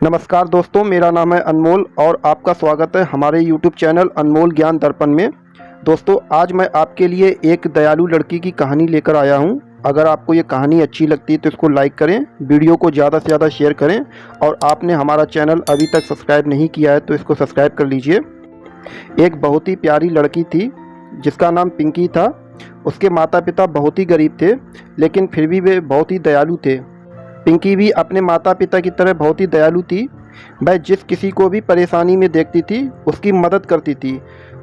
नमस्कार दोस्तों, मेरा नाम है अनमोल और आपका स्वागत है हमारे YouTube चैनल अनमोल ज्ञान दर्पण में। दोस्तों, आज मैं आपके लिए एक दयालु लड़की की कहानी लेकर आया हूं। अगर आपको ये कहानी अच्छी लगती है तो इसको लाइक करें, वीडियो को ज़्यादा से ज़्यादा शेयर करें और आपने हमारा चैनल अभी तक सब्सक्राइब नहीं किया है तो इसको सब्सक्राइब कर लीजिए। एक बहुत ही प्यारी लड़की थी जिसका नाम पिंकी था। उसके माता पिता बहुत ही गरीब थे, लेकिन फिर भी वे बहुत ही दयालु थे। पिंकी भी अपने माता पिता की तरह बहुत ही दयालु थी। वह जिस किसी को भी परेशानी में देखती थी उसकी मदद करती थी।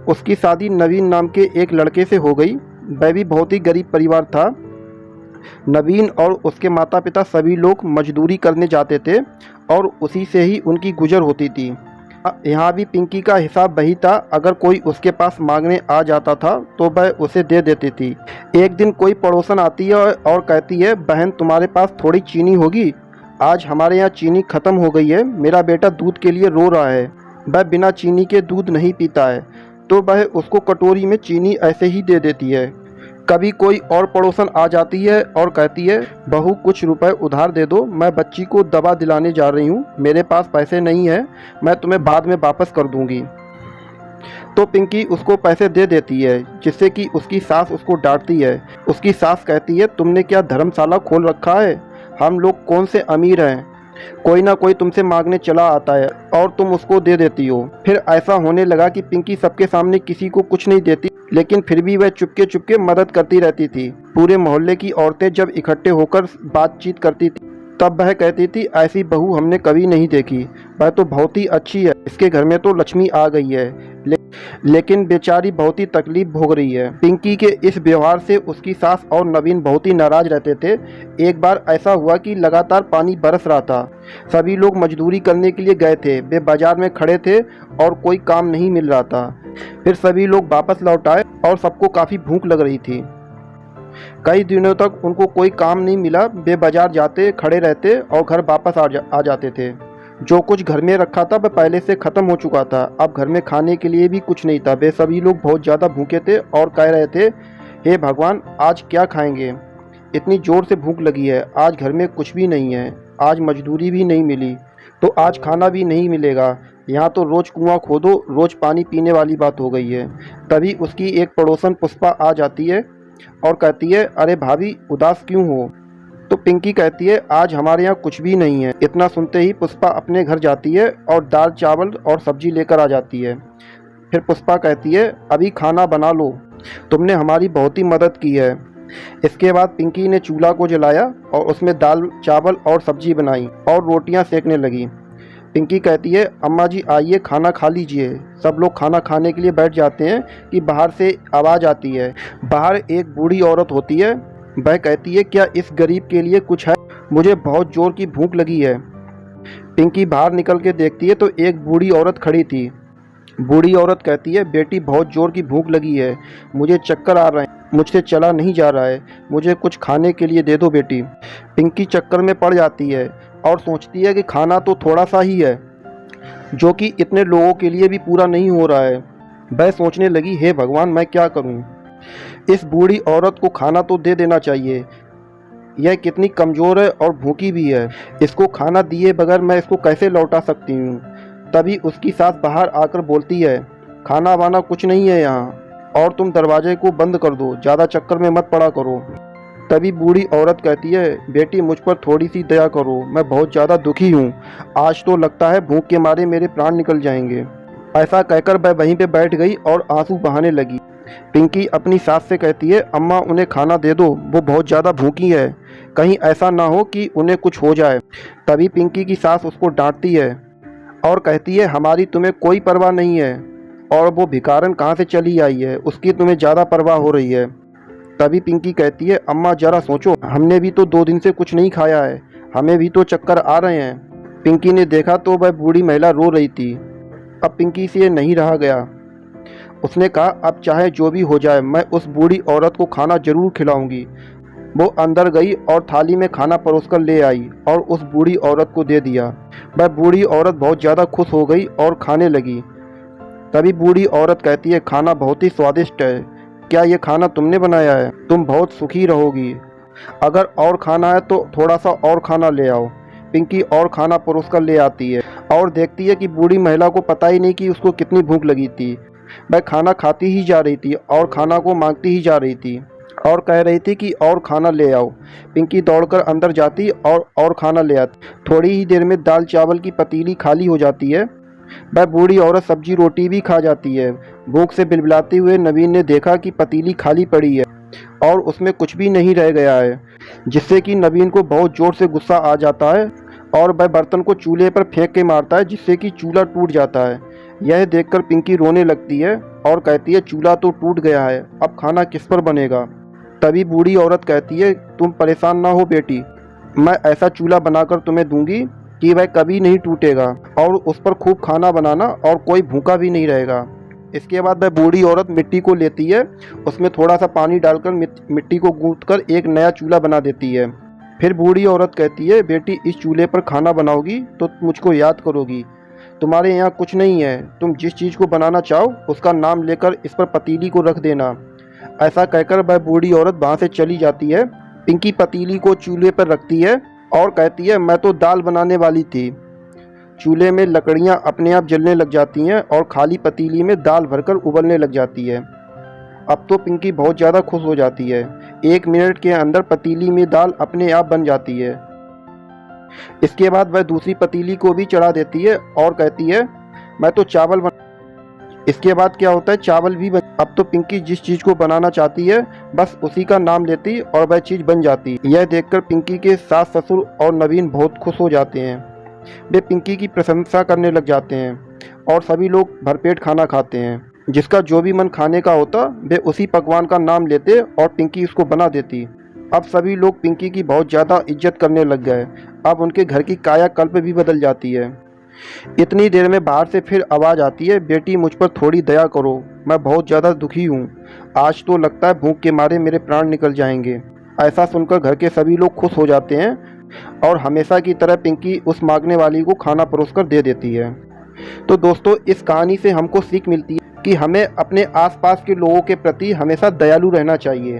उसकी शादी नवीन नाम के एक लड़के से हो गई। वह भी बहुत ही गरीब परिवार था। नवीन और उसके माता पिता सभी लोग मजदूरी करने जाते थे और उसी से ही उनकी गुजर होती थी। यहाँ भी पिंकी का हिसाब वही था। अगर कोई उसके पास मांगने आ जाता था तो वह उसे दे देती थी। एक दिन कोई पड़ोसन आती है और कहती है, बहन तुम्हारे पास थोड़ी चीनी होगी? आज हमारे यहाँ चीनी ख़त्म हो गई है। मेरा बेटा दूध के लिए रो रहा है। वह बिना चीनी के दूध नहीं पीता है। तो वह उसको कटोरी में चीनी ऐसे ही दे देती है। कभी कोई और पड़ोसन आ जाती है और कहती है, बहू कुछ रुपए उधार दे दो, मैं बच्ची को दवा दिलाने जा रही हूँ, मेरे पास पैसे नहीं है, मैं तुम्हें बाद में वापस कर दूंगी। तो पिंकी उसको पैसे दे देती है, जिससे कि उसकी सास उसको डांटती है। उसकी सास कहती है, तुमने क्या धर्मशाला खोल रखा है? हम लोग कौन से अमीर हैं, कोई ना कोई तुमसे मांगने चला आता है और तुम उसको दे देती हो। फिर ऐसा होने लगा कि पिंकी सबके सामने किसी को कुछ नहीं देती, लेकिन फिर भी वह चुपके चुपके मदद करती रहती थी। पूरे मोहल्ले की औरतें जब इकट्ठे होकर बातचीत करती थी तब वह कहती थी, ऐसी बहू हमने कभी नहीं देखी, वह तो बहुत ही अच्छी है, इसके घर में तो लक्ष्मी आ गई है। लेकिन बेचारी बहुत ही तकलीफ भोग रही है। पिंकी के इस व्यवहार से उसकी सास और नवीन बहुत ही नाराज रहते थे। एक बार ऐसा हुआ कि लगातार पानी बरस रहा था। सभी लोग मजदूरी करने के लिए गए थे। वे बाजार में खड़े थे और कोई काम नहीं मिल रहा था। फिर सभी लोग वापस लौट आए और सबको काफ़ी भूख लग रही थी। कई दिनों तक उनको कोई काम नहीं मिला। वे बाजार जाते, खड़े रहते और घर वापस आ जाते थे। जो कुछ घर में रखा था वह पहले से ख़त्म हो चुका था। अब घर में खाने के लिए भी कुछ नहीं था। वे सभी लोग बहुत ज़्यादा भूखे थे और कह रहे थे, हे भगवान, आज क्या खाएंगे? इतनी ज़ोर से भूख लगी है। आज घर में कुछ भी नहीं है, आज मजदूरी भी नहीं मिली तो आज खाना भी नहीं मिलेगा। यहाँ तो रोज़ कुआं खोदो, रोज़ पानी पीने वाली बात हो गई है। तभी उसकी एक पड़ोसन पुष्पा आ जाती है और कहती है, अरे भाभी, उदास क्यों हो? तो पिंकी कहती है, आज हमारे यहाँ कुछ भी नहीं है। इतना सुनते ही पुष्पा अपने घर जाती है और दाल चावल और सब्जी लेकर आ जाती है। फिर पुष्पा कहती है, अभी खाना बना लो, तुमने हमारी बहुत ही मदद की है। इसके बाद पिंकी ने चूल्हा को जलाया और उसमें दाल चावल और सब्जी बनाई और रोटियां सेकने लगी। पिंकी कहती है, अम्मा जी आइए खाना खा लीजिए। सब लोग खाना खाने के लिए बैठ जाते हैं कि बाहर से आवाज़ आती है। बाहर एक बूढ़ी औरत होती है। वह कहती है, क्या इस गरीब के लिए कुछ है? मुझे बहुत जोर की भूख लगी है। पिंकी बाहर निकल के देखती है तो एक बूढ़ी औरत खड़ी थी। बूढ़ी औरत कहती है, बेटी बहुत जोर की भूख लगी है, मुझे चक्कर आ रहे हैं, मुझसे चला नहीं जा रहा है, मुझे कुछ खाने के लिए दे दो बेटी। पिंकी चक्कर में पड़ जाती है और सोचती है कि खाना तो थोड़ा सा ही है, जो कि इतने लोगों के लिए भी पूरा नहीं हो रहा है। वह सोचने लगी, हे भगवान, मैं क्या करूं? इस बूढ़ी औरत को खाना तो दे देना चाहिए। यह कितनी कमज़ोर है और भूखी भी है। इसको खाना दिए बगैर मैं इसको कैसे लौटा सकती हूँ? तभी उसकी सास बाहर आकर बोलती है, खाना वाना कुछ नहीं है यहाँ और तुम दरवाजे को बंद कर दो, ज़्यादा चक्कर में मत पड़ा करो। तभी बूढ़ी औरत कहती है, बेटी मुझ पर थोड़ी सी दया करो, मैं बहुत ज़्यादा दुखी हूँ। आज तो लगता है भूख के मारे मेरे प्राण निकल जाएंगे। ऐसा कहकर वह वहीं पे बैठ गई और आंसू बहाने लगी। पिंकी अपनी सास से कहती है, अम्मा उन्हें खाना दे दो, वो बहुत ज़्यादा भूखी है, कहीं ऐसा ना हो कि उन्हें कुछ हो जाए। तभी पिंकी की सास उसको डांटती है और कहती है, हमारी तुम्हें कोई परवाह नहीं है और वो भिखारन कहाँ से चली आई है, उसकी तुम्हें ज़्यादा परवाह हो रही है। तभी पिंकी कहती है, अम्मा ज़रा सोचो, हमने भी तो 2 दिन से कुछ नहीं खाया है, हमें भी तो चक्कर आ रहे हैं। पिंकी ने देखा तो वह बूढ़ी महिला रो रही थी। अब पिंकी से नहीं रहा गया। उसने कहा, अब चाहे जो भी हो जाए, मैं उस बूढ़ी औरत को खाना जरूर खिलाऊंगी। वो अंदर गई और थाली में खाना परोसकर ले आई और उस बूढ़ी औरत को दे दिया। वह बूढ़ी औरत बहुत ज़्यादा खुश हो गई और खाने लगी। तभी बूढ़ी औरत कहती है, खाना बहुत ही स्वादिष्ट है, क्या ये खाना तुमने बनाया है? तुम बहुत सुखी रहोगी। अगर और खाना है तो थोड़ा सा और खाना ले आओ। पिंकी और खाना परोस कर ले आती है और देखती है कि बूढ़ी महिला को पता ही नहीं कि उसको कितनी भूख लगी थी। वह खाना खाती ही जा रही थी और खाना को मांगती ही जा रही थी और कह रही थी कि और खाना ले आओ। पिंकी दौड़कर अंदर जाती और खाना ले आती। थोड़ी ही देर में दाल चावल की पतीली खाली हो जाती है। वह बूढ़ी औरत सब्जी रोटी भी खा जाती है। भूख से बिलबिलाते हुए नवीन ने देखा कि पतीली खाली पड़ी है और उसमें कुछ भी नहीं रह गया है, जिससे कि नवीन को बहुत ज़ोर से गुस्सा आ जाता है और वह बर्तन को चूल्हे पर फेंक के मारता है, जिससे कि चूल्हा टूट जाता है। यह देखकर पिंकी रोने लगती है और कहती है चूल्हा तो टूट गया है, अब खाना किस पर बनेगा। तभी बूढ़ी औरत कहती है तुम परेशान ना हो बेटी, मैं ऐसा चूल्हा बनाकर तुम्हें दूंगी कि वह कभी नहीं टूटेगा और उस पर खूब खाना बनाना और कोई भूखा भी नहीं रहेगा। इसके बाद वह बूढ़ी औरत मिट्टी को लेती है, उसमें थोड़ा सा पानी डालकर मिट्टी को गूंथकर एक नया चूल्हा बना देती है। फिर बूढ़ी औरत कहती है बेटी इस चूल्हे पर खाना बनाओगी तो मुझको याद करोगी। तुम्हारे यहाँ कुछ नहीं है, तुम जिस चीज़ को बनाना चाहो उसका नाम लेकर इस पर पतीली को रख देना। ऐसा कहकर वह बूढ़ी औरत वहाँ से चली जाती है। पिंकी पतीली को चूल्हे पर रखती है और कहती है मैं तो दाल बनाने वाली थी। चूल्हे में लकड़ियाँ अपने आप जलने लग जाती हैं और खाली पतीली में दाल भरकर उबलने लग जाती है। अब तो पिंकी बहुत ज़्यादा खुश हो जाती है। 1 मिनट के अंदर पतीली में दाल अपने आप बन जाती है। इसके बाद वह दूसरी पतीली को भी चढ़ा देती है और कहती है मैं तो चावल बन। इसके बाद क्या होता है चावल भी बन। अब तो पिंकी जिस चीज़ को बनाना चाहती है बस उसी का नाम लेती और वह चीज़ बन जाती। यह देखकर पिंकी के सास ससुर और नवीन बहुत खुश हो जाते हैं। वे पिंकी की प्रशंसा करने लग जाते हैं और सभी लोग भरपेट खाना खाते हैं। जिसका जो भी मन खाने का होता वे उसी पकवान का नाम लेते और पिंकी उसको बना देती। अब सभी लोग पिंकी की बहुत ज़्यादा इज्जत करने लग गए। अब उनके घर की कायाकल्प भी बदल जाती है। इतनी देर में बाहर से फिर आवाज़ आती है बेटी मुझ पर थोड़ी दया करो, मैं बहुत ज़्यादा दुखी हूँ। आज तो लगता है भूख के मारे मेरे प्राण निकल जाएंगे। ऐसा सुनकर घर के सभी लोग खुश हो जाते हैं और हमेशा की तरह पिंकी उस मांगने वाली को खाना परोसकर दे देती है। तो दोस्तों इस कहानी से हमको सीख मिलती है कि हमें अपने आसपास के लोगों के प्रति हमेशा दयालु रहना चाहिए।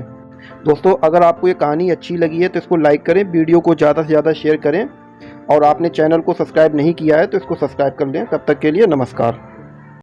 दोस्तों अगर आपको ये कहानी अच्छी लगी है तो इसको लाइक करें, वीडियो को ज़्यादा से ज़्यादा शेयर करें और आपने चैनल को सब्सक्राइब नहीं किया है तो इसको सब्सक्राइब कर लें। तब तक के लिए नमस्कार।